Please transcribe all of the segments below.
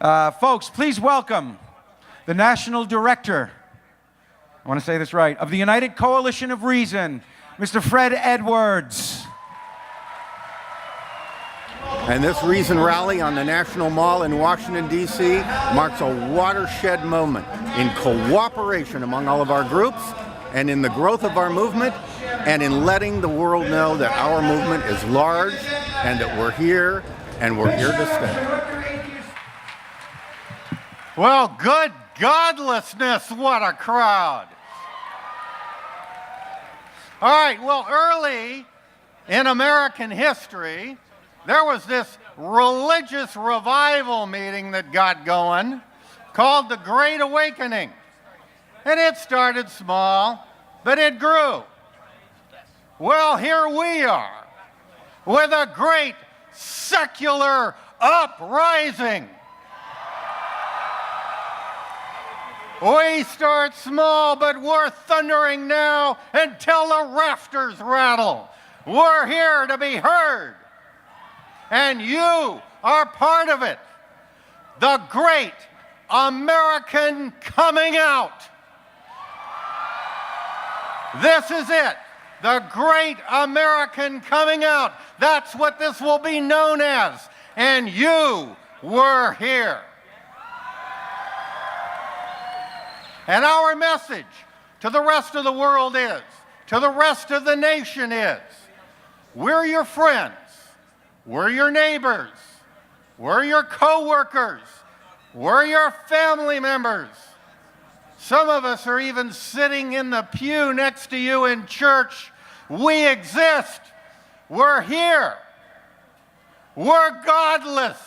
Folks, please welcome the National Director, I want to say this right, of the United Coalition of Reason, Mr. Fred Edwards. And this Reason rally on the National Mall in Washington, D.C. marks a watershed moment in cooperation among all of our groups and in the growth of our movement and in letting the world know that our movement is large and that we're here and we're here to stay. Well, good godlessness, what a crowd. All right, well, early in American history, there was this religious revival meeting that got going called the Great Awakening. And it started small, but it grew. Well, here we are with a great secular uprising. We start small, but we're thundering now until the rafters rattle. We're here to be heard. And you are part of it. The great American coming out. This is it. The great American coming out. That's what this will be known as. And you were here. And our message to the rest of the world is, to the rest of the nation is, we're your friends, we're your neighbors, we're your co-workers, we're your family members. Some of us are even sitting in the pew next to you in church. We exist. We're here. We're godless.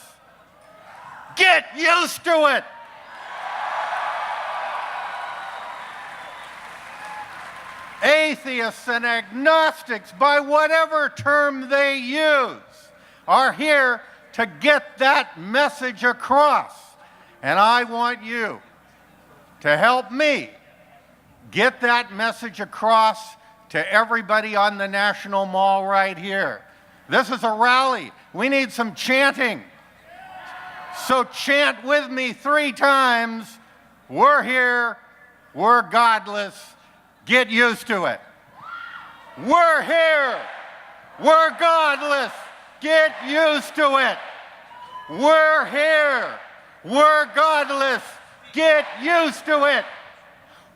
Get used to it. Atheists and agnostics, by whatever term they use, are here to get that message across. And I want you to help me get that message across to everybody on the National Mall right here. This is a rally. We need some chanting. So chant with me 3 times. We're here. We're godless. Get used to it. We're here. We're godless. Get used to it. We're here. We're godless. Get used to it.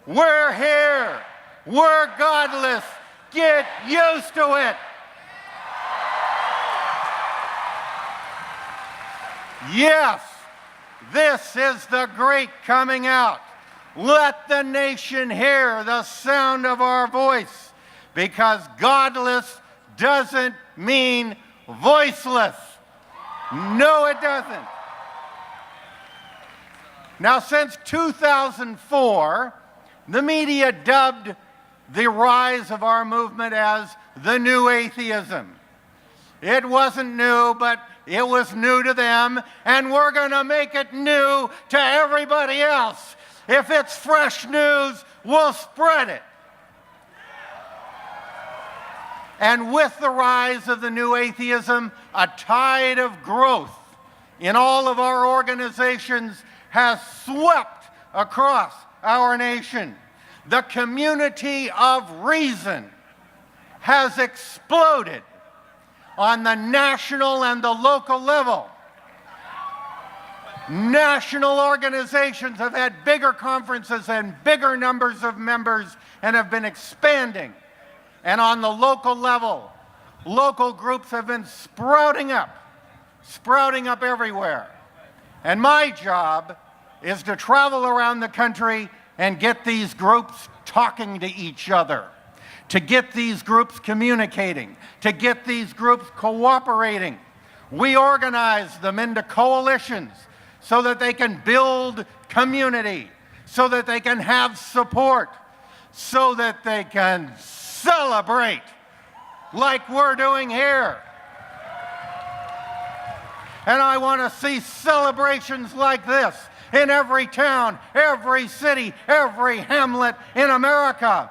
We're here. We're godless. Get used to it. Yes, this is the great coming out. Let the nation hear the sound of our voice, because godless doesn't mean voiceless. No, it doesn't. Now, since 2004, the media dubbed the rise of our movement as the new atheism. It wasn't new, but it was new to them, and we're going to make it new to everybody else. If it's fresh news, we'll spread it. And with the rise of the new atheism, a tide of growth in all of our organizations has swept across our nation. The community of reason has exploded on the national and the local level. National organizations have had bigger conferences and bigger numbers of members and have been expanding. And on the local level, local groups have been sprouting up everywhere. And my job is to travel around the country and get these groups talking to each other, to get these groups communicating, to get these groups cooperating. We organize them into coalitions so that they can build community, so that they can have support, so that they can celebrate like we're doing here. And I want to see celebrations like this in every town, every city, every hamlet in America.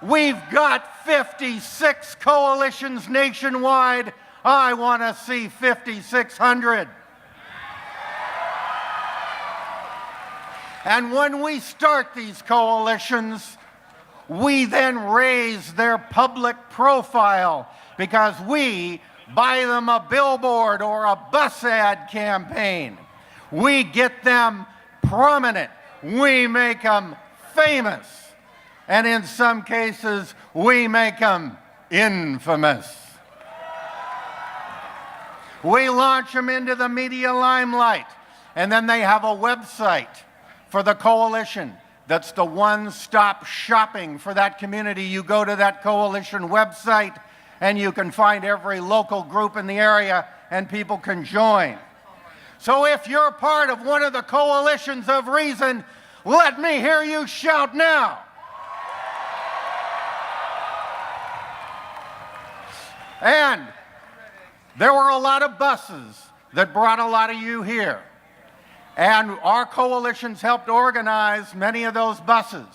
We've got 56 coalitions nationwide. I want to see 5,600. And when we start these coalitions, we then raise their public profile because we buy them a billboard or a bus ad campaign. We get them prominent. We make them famous. And in some cases, we make them infamous. We launch them into the media limelight, and then they have a website for the coalition that's the one-stop shopping for that community. You go to that coalition website, and you can find every local group in the area, and people can join. So if you're part of one of the coalitions of reason, let me hear you shout now. And there were a lot of buses that brought a lot of you here. And our coalitions helped organize many of those buses.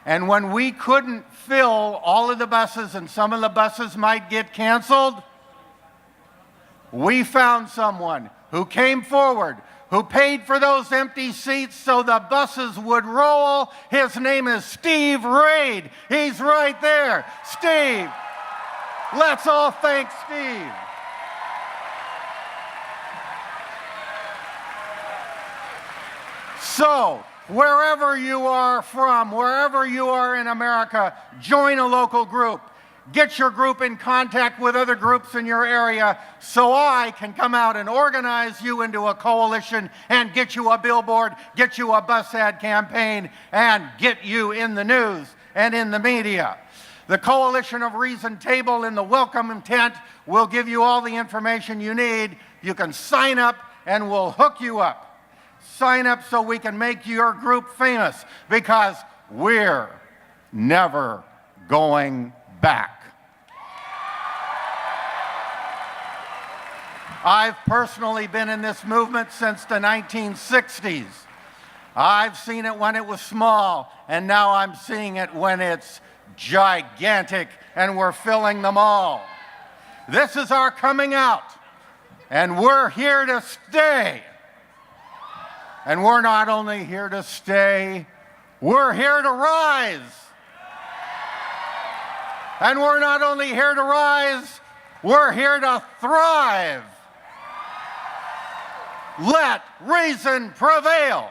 And when we couldn't fill all of the buses and some of the buses might get canceled, we found someone who came forward, who paid for those empty seats so the buses would roll. His name is Steve Raid. He's right there. Steve, let's all thank Steve. So, wherever you are from, wherever you are in America, join a local group. Get your group in contact with other groups in your area so I can come out and organize you into a coalition and get you a billboard, get you a bus ad campaign, and get you in the news and in the media. The Coalition of Reason table in the welcome tent will give you all the information you need. You can sign up and we'll hook you up. Sign up so we can make your group famous because we're never going back. I've personally been in this movement since the 1960s. I've seen it when it was small, and now I'm seeing it when it's gigantic, and we're filling them all. This is our coming out, and we're here to stay. And we're not only here to stay, we're here to rise. And we're not only here to rise, we're here to thrive. Let reason prevail.